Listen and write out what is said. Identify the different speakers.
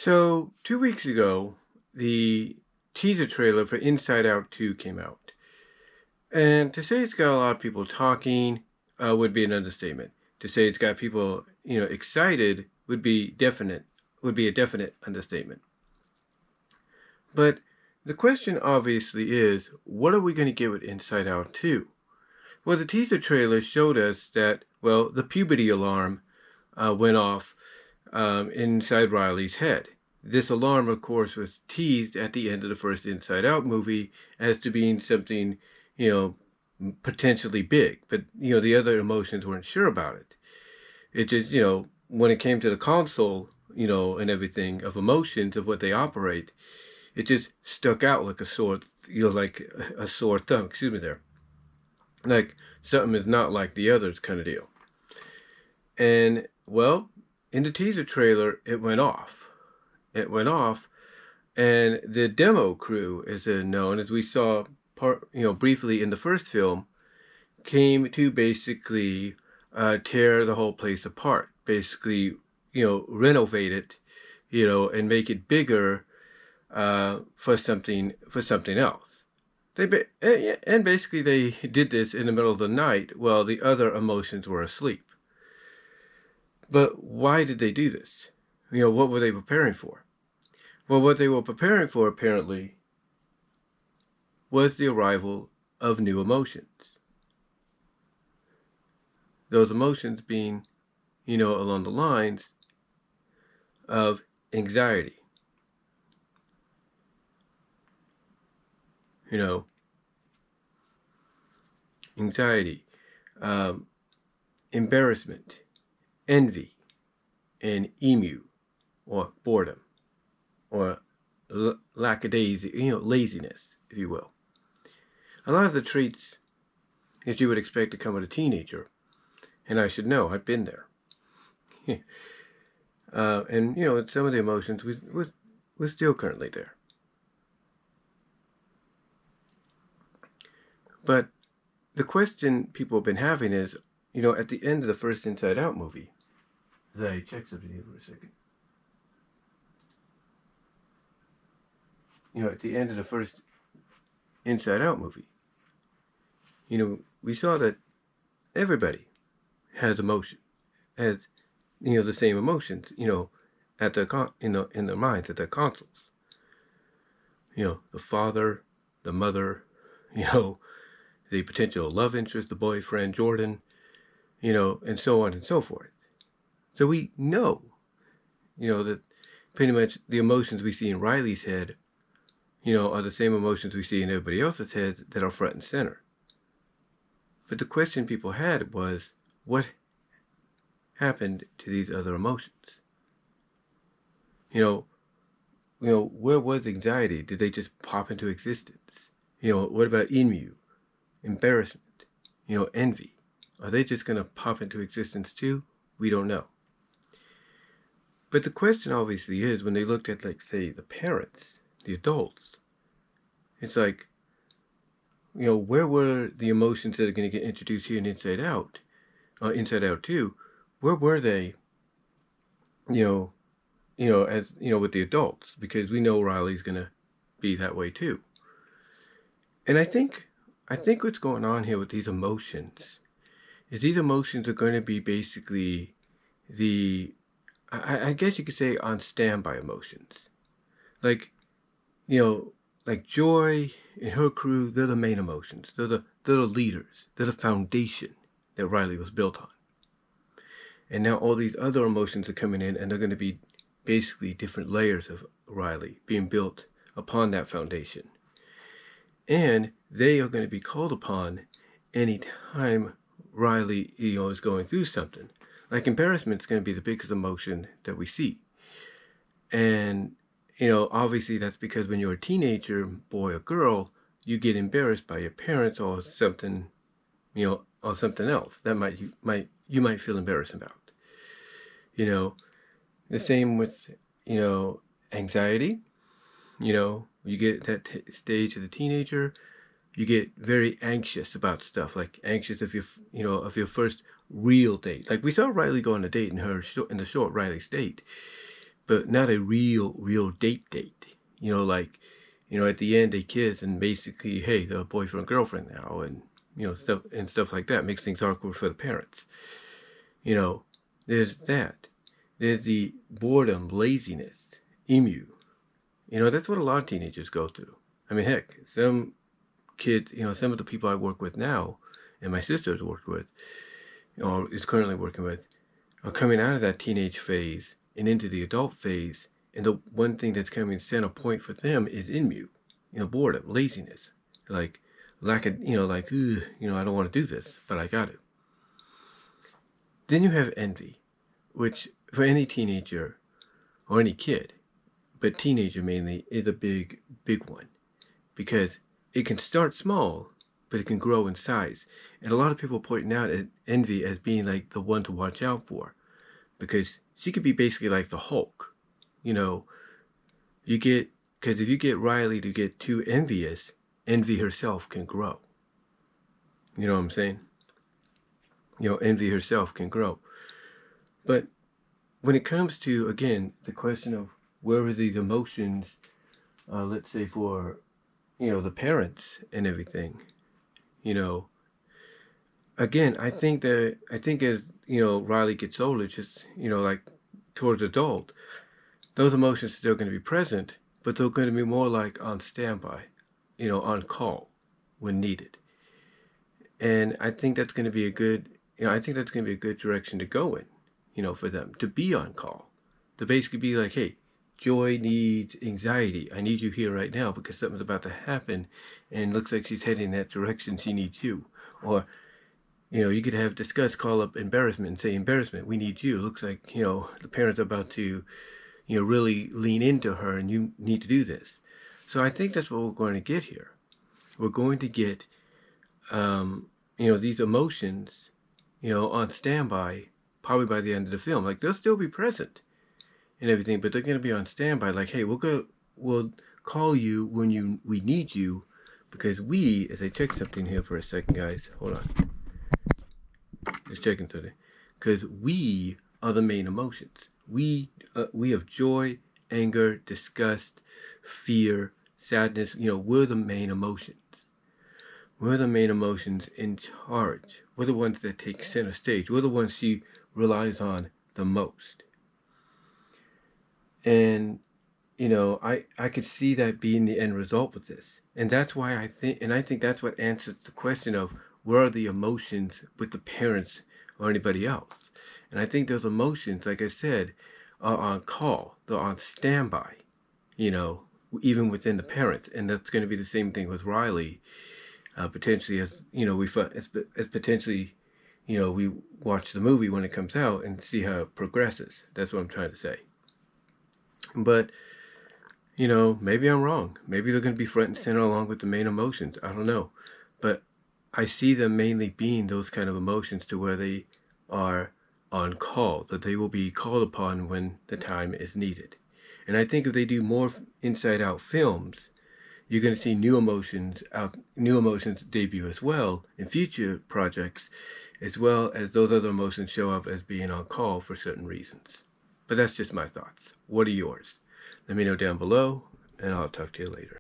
Speaker 1: So, 2 weeks ago, the teaser trailer for Inside Out 2 came out. And to say it's got a lot of people talking would be an understatement. To say it's got people, excited would be a definite understatement. But the question obviously is, what are we going to get with Inside Out 2? Well, the teaser trailer showed us that, well, the puberty alarm went off inside Riley's head. This alarm, of course, was teased at the end of the first Inside Out movie as to being something, you potentially big. But, the other emotions weren't sure about it. It just, when it came to the console, and everything of emotions of what they operate, it just stuck out like a sore, like a sore thumb, excuse me there. Like something is not like the others kind of deal. And, well, in the teaser trailer, it went off. It went off, and the demo crew, as they're known, as we saw briefly in the first film, came to basically tear the whole place apart. Basically, renovate it, and make it bigger for something else. And basically they did this in the middle of the night while the other emotions were asleep. But why did they do this? What were they preparing for? Well, what they were preparing for, apparently, was the arrival of new emotions. Those emotions being, along the lines of anxiety. Anxiety, embarrassment, envy, and emu, or boredom, or lackadaisy, laziness, if you will. A lot of the traits that you would expect to come with a teenager, and I should know, I've been there. And some of the emotions we're still currently there. But the question people have been having is, at the end of the first Inside Out movie, as I check something here for a second. At the end of the first Inside Out movie, we saw that everybody has emotion, has the same emotions, at their in their minds, at their consoles. The father, the mother, the potential love interest, the boyfriend, Jordan, and so on and so forth. So we know, that pretty much the emotions we see in Riley's head, are the same emotions we see in everybody else's head that are front and center. But the question people had was, what happened to these other emotions? Where was anxiety? Did they just pop into existence? What about emu, embarrassment, envy? Are they just going to pop into existence too? We don't know. But the question obviously is, when they looked at, like, say, the parents, the adults, it's like, where were the emotions that are going to get introduced here in Inside Out 2, where were they, as, with the adults? Because we know Riley's going to be that way too. And I think what's going on here with these emotions is these emotions are going to be basically I guess you could say, on standby emotions. Like, like Joy and her crew, they're the main emotions. They're the leaders. They're the foundation that Riley was built on. And now all these other emotions are coming in, and they're going to be basically different layers of Riley being built upon that foundation. And they are going to be called upon anytime Riley, is going through something. Like, embarrassment is going to be the biggest emotion that we see. And, obviously that's because when you're a teenager, boy or girl, you get embarrassed by your parents or something, or something else that you might feel embarrassed about. The same with, anxiety. You get that stage of the teenager, you get very anxious about stuff, like anxious of your first real date. Like, we saw Riley go on a date in the short Riley's date, but not a real date. Like, at the end they kiss and basically, hey, they're boyfriend girlfriend now, and stuff like that makes things awkward for the parents. You know, there's that. There's the boredom, laziness, emu. That's what a lot of teenagers go through. I mean, heck, some kids, some of the people I work with now, and my sister's worked with, or is currently working with, are coming out of that teenage phase and into the adult phase. And the one thing that's coming center point for them is emu, boredom, laziness, like lack of, like, I don't want to do this, but I got to. Then you have envy, which for any teenager or any kid, but teenager mainly, is a big one, because it can start small, but it can grow in size. And a lot of people pointing out at envy as being like the one to watch out for, because she could be basically like the Hulk. Because if you get Riley to get too envious, envy herself can grow. You know what I'm saying? Envy herself can grow. But when it comes to, again, the question of where are these emotions, let's say for, the parents and everything, again, I think as, Riley gets older, just, like towards adult, those emotions are still going to be present, but they're going to be more like on standby, on call when needed. And I think that's going to be a good, direction to go in, for them to be on call, to basically be like, hey, Joy needs anxiety. I need you here right now because something's about to happen, and looks like she's heading in that direction. She needs you. Or, you could have call up embarrassment and say, embarrassment, we need you. It looks like, the parents are about to, really lean into her, and you need to do this. So I think that's what we're going to get here. We're going to get, these emotions, on standby, probably by the end of the film. Like, they'll still be present and everything, but they're going to be on standby. Like, hey, we'll call you when we need you, because as I check something here for a second, guys, hold on. Just checking something. Because we are the main emotions. We have joy, anger, disgust, fear, sadness. We're the main emotions. We're the main emotions in charge. We're the ones that take center stage. We're the ones she relies on the most. And, I could see that being the end result with this. And that's why I think that's what answers the question of where are the emotions with the parents or anybody else. And I think those emotions, like I said, are on call. They're on standby, even within the parents. And that's going to be the same thing with Riley, potentially as, as potentially, we watch the movie when it comes out and see how it progresses. That's what I'm trying to say. But, maybe I'm wrong. Maybe they're going to be front and center along with the main emotions. I don't know. But I see them mainly being those kind of emotions to where they are on call, that they will be called upon when the time is needed. And I think if they do more Inside Out films, you're going to see new emotions debut as well in future projects, as well as those other emotions show up as being on call for certain reasons. But that's just my thoughts. What are yours? Let me know down below, and I'll talk to you later.